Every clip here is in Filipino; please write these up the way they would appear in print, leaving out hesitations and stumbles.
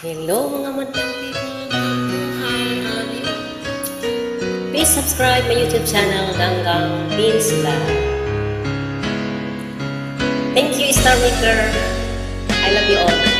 Hello mga madlang people, please subscribe my YouTube channel, Ganggang Beans Vlog. Thank you, Star Maker. I love you all.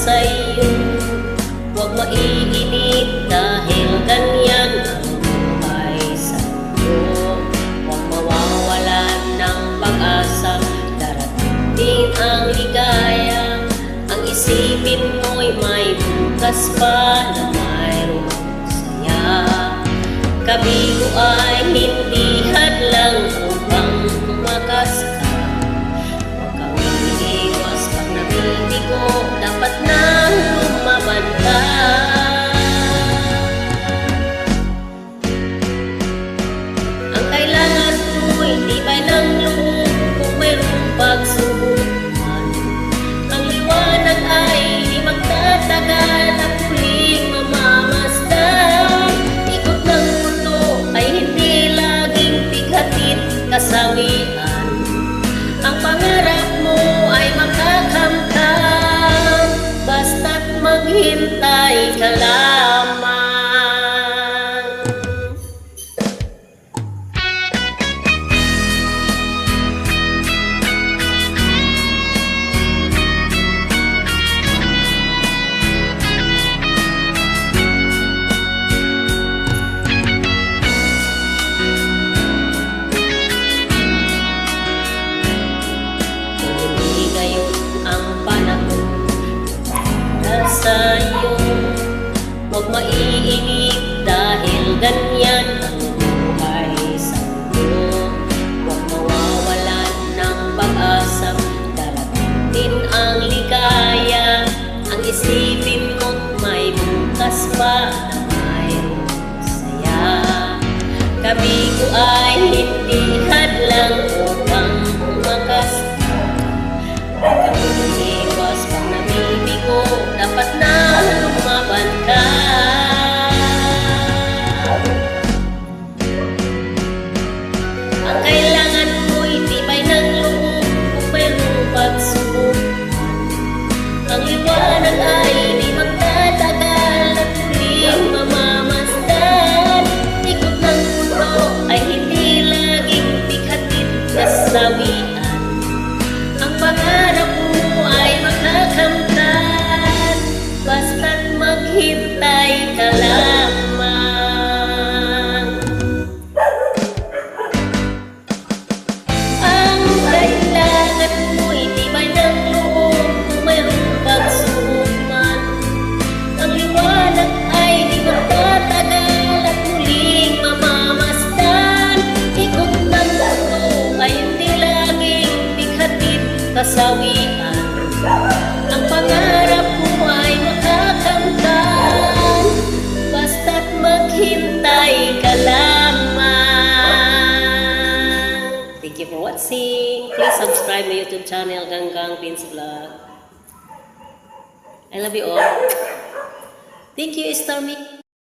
Sa'yo, huwag maiinip dahil ganyan ang buhay sa'yo. Huwag mawawalan ng pag-asa, darating ang ligaya. Ang isipin mo'y may bukas pa na mayroong saya. Kabigo ay hindi hadlang upang tumakas ka. Huwag kang iiwas pag nabibigo, dapat na lumaban ka. Ang kailangan mo'y tibay ng loob kung mayroong pagsubok man. Ang liwanag ay di magtatagal at huling mamamasdan. Ikot ng mundo ay hindi laging bighatid kasawian. Ang pangarap mo ay makakamtan, basta't maghintay ka lamang. Sa'yo, huwag maiinip dahil ganyan ang buhay sa'yo. Huwag mawawalan ng pag-asa, darating din ang ligaya. Ang isipin mo't may bukas pa na mayroong saya. Kabigo ay hindi hadlang upang umakas ka. Huwag kang iiwas pag nabibigo, dapat na lumaban ka. Ang kailangan mo'y tibay ng loob kung mayroong pagsubok. Ang liwanag ay di magtatagal at huling mamamasdan. Ikot ng mundo ay hindi laging bighatid kasawian. Ang pangarap mo ay makakamtan, basta't maghintay ka lamang. Ang kailangan mo'y tibay ng loob kung mayroong pagsubok man. Ang liwanag ay di magtatagal at huling mamamasdan. Ikot ng mundo ay hindi laging bighatid kasawian. Ang pangarap mo ay makakamtan, basta't maghintay ka lamang. Thank you for watching. Please subscribe my YouTube channel, Ganggang Beans Vlog. I love you all. Thank you, Star Maker.